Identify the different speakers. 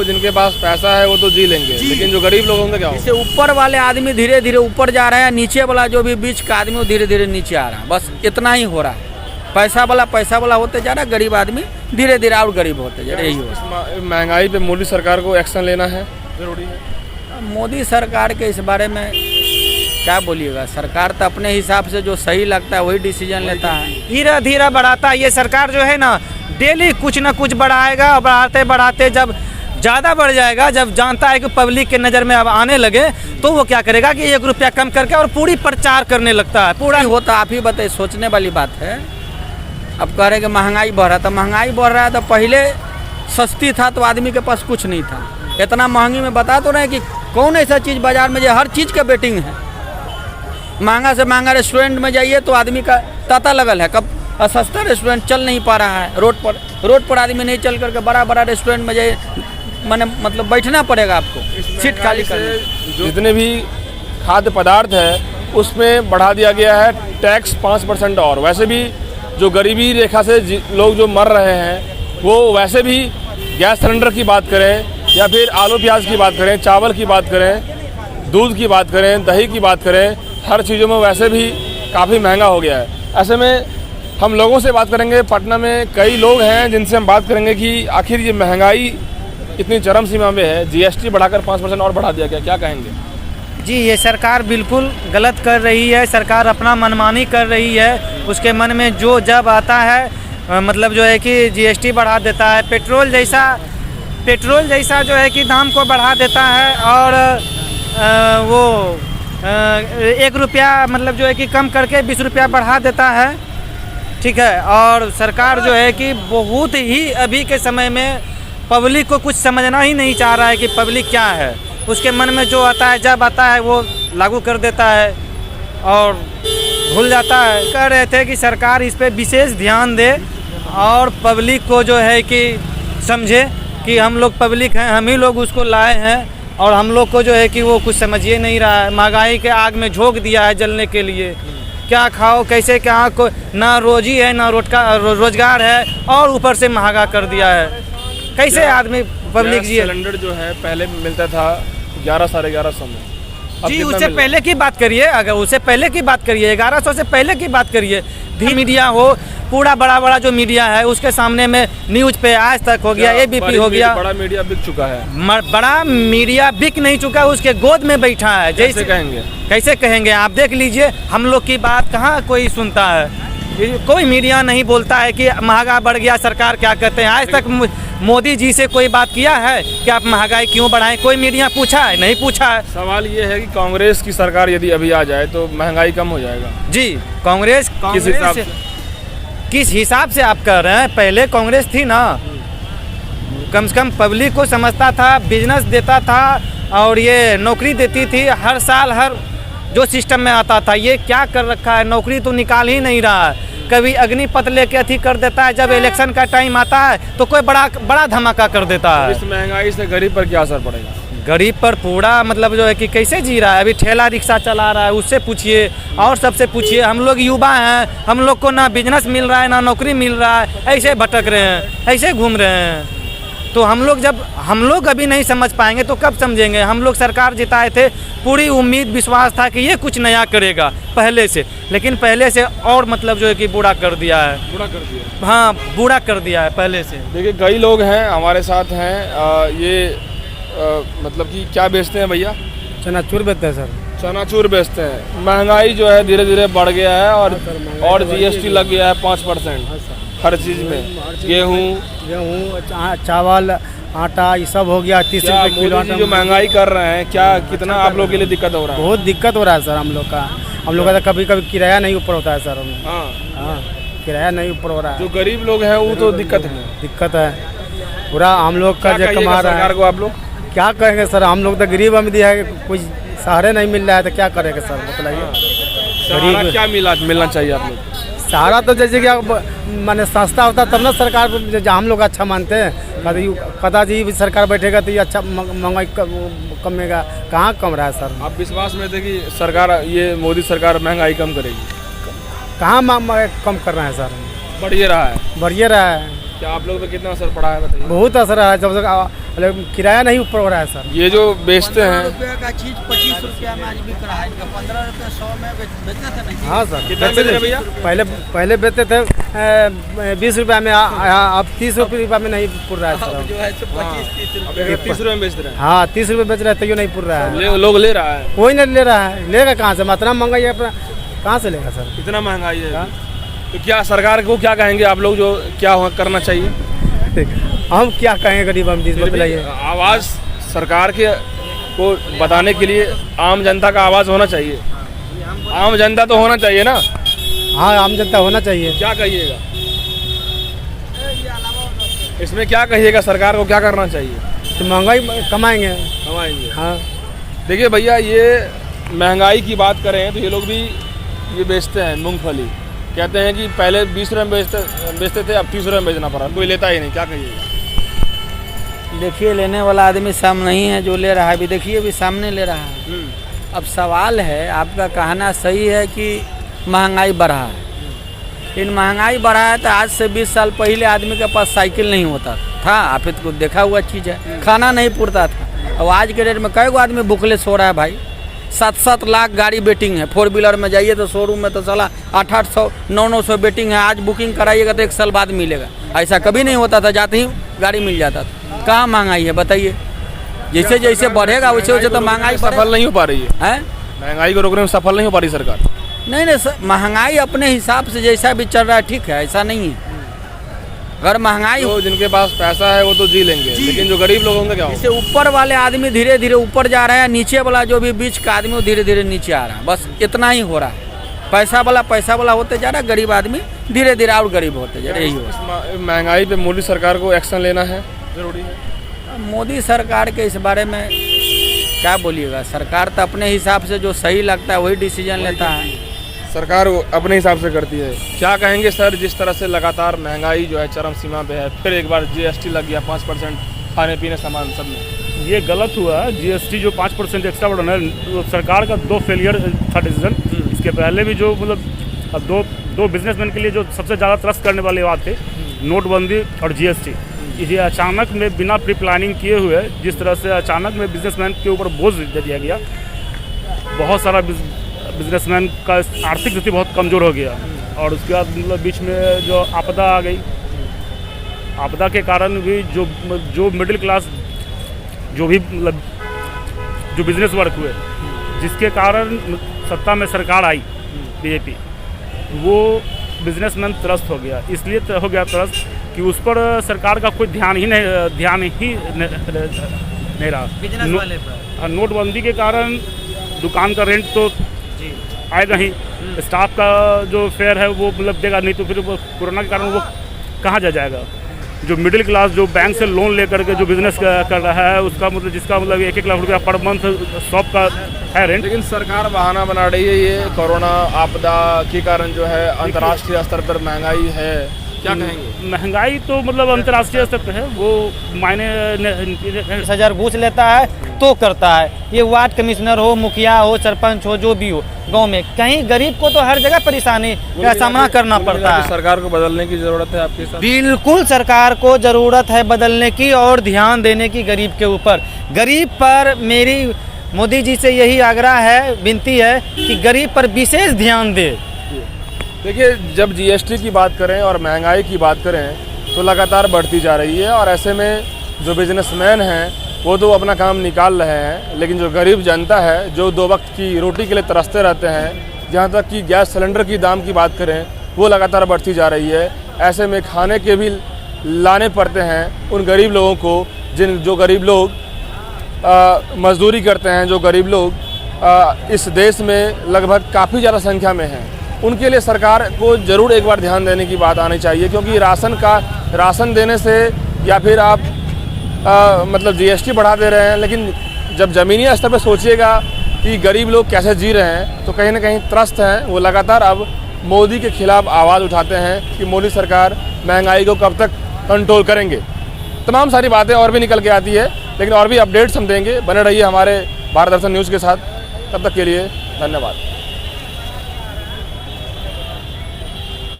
Speaker 1: जो जिनके पास पैसा है वो तो जी लेंगे, लेकिन जो गरीब लोग होंगे क्या होगा?
Speaker 2: इससे ऊपर वाले आदमी धीरे धीरे ऊपर जा रहे हैं, नीचे वाला जो भी बीच का आदमी वो धीरे धीरे नीचे आ रहा है। बस इतना ही हो रहा है। पैसा वाला होते जा रहा है, गरीब आदमी धीरे धीरे और गरीब होते जा रहे। यही हो
Speaker 1: महंगाई पे मोदी सरकार को एक्शन लेना है जरूरी है।
Speaker 2: मोदी सरकार के इस बारे में क्या बोलिएगा, सरकार तो अपने हिसाब से जो सही लगता है वही डिसीजन लेता है।
Speaker 3: धीरे धीरे बढ़ाता है ये सरकार जो है ना, डेली कुछ ना कुछ बढ़ाएगा और बढ़ाते बढ़ाते जब ज़्यादा बढ़ जाएगा, जब जानता है कि पब्लिक के नज़र में अब आने लगे तो वो क्या करेगा कि 1 रुपया कम करके और पूरी प्रचार करने लगता है। पूरा
Speaker 2: होता आप ही बताइए, सोचने वाली बात है। अब कह रहे कि महंगाई बढ़ रहा था, महंगाई बढ़ रहा है तो पहले सस्ती था तो आदमी के पास कुछ नहीं था। इतना महंगी में बता तो रहे कि कौन ऐसा चीज़ बाजार में जो हर चीज़ का बेटिंग है। महंगा से महंगा रेस्टोरेंट में जाइए तो आदमी का तांता लगल है, कब सस्ता रेस्टोरेंट चल नहीं पा रहा है। रोड पर आदमी नहीं चल करके बड़ा रेस्टोरेंट में जाइए, मतलब बैठना पड़ेगा आपको, सीट खाली करने।
Speaker 1: जितने भी खाद्य पदार्थ है उसमें बढ़ा दिया गया है टैक्स 5% और। वैसे भी जो गरीबी रेखा से लोग जो मर रहे हैं वो वैसे भी गैस सिलेंडर की बात करें या फिर आलू प्याज की बात करें, चावल की बात करें, दूध की बात करें, दही की बात करें, हर चीज़ों में वैसे भी काफ़ी महंगा हो गया है। ऐसे में हम लोगों से बात करेंगे। पटना में कई लोग हैं जिनसे हम बात करेंगे कि आखिर ये महंगाई इतनी चरम सीमा में है, जीएसटी बढ़ाकर 5% और बढ़ा दिया गया, क्या कहेंगे?
Speaker 3: जी, ये सरकार बिल्कुल गलत कर रही है। सरकार अपना मनमानी कर रही है, उसके मन में जो जब आता है मतलब जो है कि जीएसटी बढ़ा देता है। पेट्रोल जैसा जो है कि दाम को बढ़ा देता है और वो 1 रुपया मतलब जो है कि कम करके 20 रुपया बढ़ा देता है, ठीक है। और सरकार जो है कि बहुत ही अभी के समय में पब्लिक को कुछ समझना ही नहीं चाह रहा है कि पब्लिक क्या है। उसके मन में जो आता है जब आता है वो लागू कर देता है और भूल जाता है। कह रहे थे कि सरकार इस पे विशेष ध्यान दे और पब्लिक को जो है कि समझे कि हम लोग पब्लिक हैं, हम ही लोग उसको लाए हैं और हम लोग को जो है कि वो कुछ समझिए नहीं रहा है। महंगाई के आग में झोंक दिया है जलने के लिए। क्या खाओ कैसे, क्या को ना रोजी है ना रोजगार है और ऊपर से महंगा कर दिया है। कैसे आदमी पब्लिक जी?
Speaker 1: सिलेंडर जो है पहले मिलता था 11 साढ़े 1100 में।
Speaker 3: जी, उससे पहले की बात करिए, अगर उससे पहले की बात करिए, 1100 से पहले की बात करिए। मीडिया हो, पूरा बड़ा जो मीडिया है उसके सामने में न्यूज पे आज तक हो गया, एबीपी हो गया,
Speaker 1: बड़ा मीडिया बिक चुका है।
Speaker 3: बड़ा मीडिया बिक नहीं चुका, उसके गोद में बैठा है।
Speaker 1: जैसे कहेंगे,
Speaker 3: कैसे कहेंगे? आप देख लीजिए, हम लोग की बात कहाँ कोई सुनता है। कोई मीडिया नहीं बोलता है कि महंगा बढ़ गया, सरकार क्या कहते हैं। आज तक मोदी जी से कोई बात किया है कि आप महंगाई क्यों बढ़ाएं? कोई मीडिया पूछा है? नहीं पूछा है।
Speaker 1: सवाल ये है कि कांग्रेस की सरकार यदि अभी आ जाए तो महंगाई कम हो जाएगा।
Speaker 3: जी, कांग्रेस किस हिसाब से आप कह रहे हैं? पहले कांग्रेस थी ना, कम से कम पब्लिक को समझता था, बिजनेस देता था और ये नौकरी देती थी हर साल, हर जो सिस्टम में आता था। ये क्या कर रखा है? नौकरी तो निकाल ही नहीं रहा है। कभी अग्निपथ लेके अथी कर देता है, जब इलेक्शन का टाइम आता है तो कोई बड़ा धमाका कर देता है।
Speaker 1: इस महंगाई से गरीब पर क्या असर पड़ेगा?
Speaker 3: गरीब पर पूरा मतलब जो है कि कैसे जी रहा है। अभी ठेला रिक्शा चला रहा है, उससे पूछिए और सबसे पूछिए। हम लोग युवा हैं, हम लोग को ना बिजनेस मिल रहा है ना नौकरी मिल रहा है, ऐसे भटक रहे हैं, ऐसे घूम रहे हैं। तो हम लोग अभी नहीं समझ पाएंगे तो कब समझेंगे? हम लोग सरकार जिताए थे, पूरी उम्मीद विश्वास था कि ये कुछ नया करेगा पहले से, लेकिन पहले से और मतलब जो है कि बुरा कर दिया है। हाँ, बुरा कर दिया है पहले से।
Speaker 1: देखिए, कई लोग हैं हमारे साथ हैं। ये मतलब कि क्या बेचते हैं भैया?
Speaker 4: चनाचूर बेचते हैं सर।
Speaker 1: चनाचूर बेचते हैं। महंगाई जो है धीरे धीरे बढ़ गया है और जीएसटी लग गया है 5% हर चीज़ में। गेहूँ,
Speaker 4: चावल, आटा, ये सब हो गया 30 रुपये किलो।
Speaker 1: जो महंगाई कर रहे हैं, क्या कितना आप लोग के लिए दिक्कत हो रहा है?
Speaker 4: बहुत दिक्कत हो रहा है सर। हम लोग का तो कभी किराया नहीं ऊपर होता है सर। हाँ, किराया नहीं ऊपर हो रहा है।
Speaker 1: जो गरीब लोग हैं वो तो दिक्कत है पूरा। हम लोग का जो कमा रहा है, सरकार को आप लोग
Speaker 4: क्या कहेंगे सर? हम लोग तो गरीब आदमी है, कुछ सहारे नहीं मिल रहा है तो क्या करेंगे सर, बताइए।
Speaker 1: क्या मिलना चाहिए आप लोग?
Speaker 4: सहारा तो जैसे कि माने सस्ता होता तब ना सरकार हम लोग अच्छा मानते हैं। कदाजी भी सरकार बैठेगा तो ये अच्छा महंगाई कमेगा, कहाँ कम रहा है सर?
Speaker 1: आप विश्वास में थे कि सरकार, ये मोदी सरकार महंगाई कम करेगी?
Speaker 4: कहाँ कम कर रहा है सर?
Speaker 1: बढ़िए रहा है। क्या आप लोग पे कितना असर पड़ा है बताइए?
Speaker 4: बहुत असर है, जब तक किराया नहीं ऊपर हो रहा है सर।
Speaker 1: ये जो बेचते हैं
Speaker 2: रुपये का चीज 25 रुपया में आज बिक रहा है, 15 रुपये 100 में बेचते थे ना।
Speaker 4: हाँ सर,
Speaker 1: कितना बेच रहे हैं भैया?
Speaker 4: पहले बेचते थे 20 रुपया में, अब 30 रुपया में नहीं पुर रहा है सर।
Speaker 2: जो है 25-30
Speaker 1: अब 30 रुपये में बेच रहे हैं।
Speaker 4: हाँ 30 रुपये बेच रहे हैं, तैयो नहीं पुर रहा है।
Speaker 1: लोग ले रहा है,
Speaker 4: कोई नहीं ले रहा है, लेगा कहाँ से? इतना महंगाई है, अपना कहाँ से लेगा सर?
Speaker 1: इतना महंगाई है। तो क्या सरकार को क्या कहेंगे आप लोग, जो क्या करना चाहिए?
Speaker 4: हम क्या कहें गरीब आदमी, बताइए।
Speaker 1: आवाज़ सरकार के को बताने के लिए आम जनता का आवाज़ होना चाहिए। आम जनता तो होना चाहिए ना।
Speaker 4: हाँ आम जनता होना चाहिए।
Speaker 1: क्या कहिएगा इसमें, क्या कहिएगा सरकार को क्या करना चाहिए?
Speaker 4: तो महंगाई कमाएंगे। हाँ
Speaker 1: देखिए भैया, ये महंगाई की बात करें तो ये लोग भी ये बेचते हैं मूंगफली। कहते हैं कि पहले 20 रुपये में बेचते थे, अब 30 रुपये में बेचना पड़ा, कोई लेता ही नहीं। क्या कहिएगा?
Speaker 2: देखिए, लेने वाला आदमी सामने नहीं है, जो ले रहा है भी देखिए भी सामने ले रहा है। अब सवाल है, आपका कहना सही है कि महंगाई बढ़ा है, लेकिन महंगाई बढ़ा है तो आज से 20 साल पहले आदमी के पास साइकिल नहीं होता था। आप इसको देखा हुआ चीज़ है, खाना नहीं पुरता था। अब आज के डेट में कई गो आदमी भूखले सो रहा है भाई। 7-7 लाख गाड़ी बेटिंग है, 4 व्हीलर में जाइए तो शोरूम में तो साला 800 900 बेटिंग है। आज बुकिंग कराइएगा तो 1 साल बाद मिलेगा, ऐसा कभी नहीं होता था, जाते ही गाड़ी मिल जाता था। कहाँ महंगाई है बताइए? जैसे जैसे बढ़ेगा वैसे वैसे तो महंगाई
Speaker 1: सफल नहीं हो पा रही है। महंगाई को रोकने में सफल नहीं हो पा रही सरकार।
Speaker 2: नहीं, महंगाई अपने हिसाब से जैसा भी चल रहा है ठीक है, ऐसा नहीं है। अगर महंगाई
Speaker 1: तो जिनके पास पैसा है वो तो जी लेंगे, लेकिन जो गरीब लोग होंगे क्या होगा?
Speaker 2: जैसे ऊपर वाले आदमी धीरे धीरे ऊपर जा रहा है, नीचे वाला जो भी बीच का आदमी वो धीरे धीरे नीचे आ रहा है, बस इतना ही हो रहा है। पैसा वाला होते जा रहा है, गरीब आदमी धीरे धीरे और गरीब होते जा रहे। यही हो
Speaker 1: महंगाई पे मोदी सरकार को एक्शन लेना है, जरूरी है।
Speaker 2: मोदी सरकार के इस बारे में क्या बोलिएगा? सरकार तो अपने हिसाब से जो सही लगता है वही डिसीजन लेता है।
Speaker 1: सरकार अपने हिसाब से करती है। क्या कहेंगे सर, जिस तरह से लगातार महंगाई जो है चरम सीमा पे है, फिर एक बार जीएसटी लग गया 5% खाने पीने सामान सब में?
Speaker 5: ये गलत हुआ है। जीएसटी जो 5% एक्स्ट्रा बढ़ाना है, सरकार का 2 फेलियर था डिसीजन। इसके पहले भी जो मतलब दो बिजनेसमैन के लिए जो सबसे ज़्यादा त्रस्त करने वाली बात थी, नोटबंदी और जीएसटी। ये अचानक में बिना प्री प्लानिंग किए हुए, जिस तरह से अचानक में बिजनेसमैन के ऊपर बोझ दे दिया गया, बहुत सारा बिजनेसमैन का आर्थिक स्थिति बहुत कमज़ोर हो गया। और उसके बाद मतलब बीच में जो आपदा आ गई, आपदा के कारण भी जो मिडिल क्लास जो भी मतलब जो बिजनेस वर्क हुए, जिसके कारण सत्ता में सरकार आई बीजेपी, वो बिजनेसमैन त्रस्त हो गया। इसलिए हो गया त्रस्त कि उस पर सरकार का कोई ध्यान ही नहीं रहा। नोटबंदी के कारण दुकान का रेंट तो आएगा ही, स्टाफ का जो फेयर है वो मतलब देगा नहीं, तो फिर वो कोरोना के कारण वो कहाँ जाएगा? जो मिडिल क्लास जो बैंक से लोन लेकर के जो बिजनेस कर रहा है, उसका मतलब जिसका मतलब 1-1 लाख रुपया पर मंथ शॉप का है रेंट।
Speaker 1: लेकिन सरकार बहाना बना रही है, ये कोरोना आपदा के कारण जो है अंतर्राष्ट्रीय स्तर पर महंगाई है। क्या कहेंगे?
Speaker 5: महंगाई तो मतलब अंतर्राष्ट्रीय स्तर पर है, वो मायने
Speaker 3: 10,000 घूस लेता है तो करता है। ये वार्ड कमिश्नर हो, मुखिया हो, सरपंच हो, जो भी हो गांव में, कहीं गरीब को तो हर जगह परेशानी का सामना करना पड़ता है।
Speaker 1: सरकार को बदलने की जरूरत है आपके साथ?
Speaker 3: बिल्कुल सरकार को जरूरत है बदलने की और ध्यान देने की गरीब के ऊपर। गरीब पर मेरी मोदी जी से यही आग्रह है, विनती है कि गरीब पर विशेष ध्यान दे।
Speaker 1: देखिए, जब जीएसटी की बात करें और महंगाई की बात करें तो लगातार बढ़ती जा रही है, और ऐसे में जो बिजनेसमैन हैं वो तो अपना काम निकाल रहे हैं, लेकिन जो गरीब जनता है जो 2 वक्त की रोटी के लिए तरसते रहते हैं, जहाँ तक कि गैस सिलेंडर की दाम की बात करें वो लगातार बढ़ती जा रही है। ऐसे में खाने के भी लाने पड़ते हैं उन गरीब लोगों को, जो गरीब लोग मजदूरी करते हैं, जो गरीब लोग इस देश में लगभग काफ़ी ज़्यादा संख्या में हैं। उनके लिए सरकार को ज़रूर एक बार ध्यान देने की बात आनी चाहिए, क्योंकि राशन देने से या फिर आप मतलब जीएसटी बढ़ा दे रहे हैं, लेकिन जब ज़मीनी स्तर पर सोचिएगा कि गरीब लोग कैसे जी रहे हैं तो कहीं ना कहीं त्रस्त हैं। वो लगातार अब मोदी के खिलाफ आवाज़ उठाते हैं कि मोदी सरकार महंगाई को कब तक कंट्रोल करेंगे। तमाम सारी बातें और भी निकल के आती है, लेकिन और भी अपडेट्स हम देंगे। बने रहिए हमारे भारत दर्शन न्यूज़ के साथ। तब तक के लिए धन्यवाद।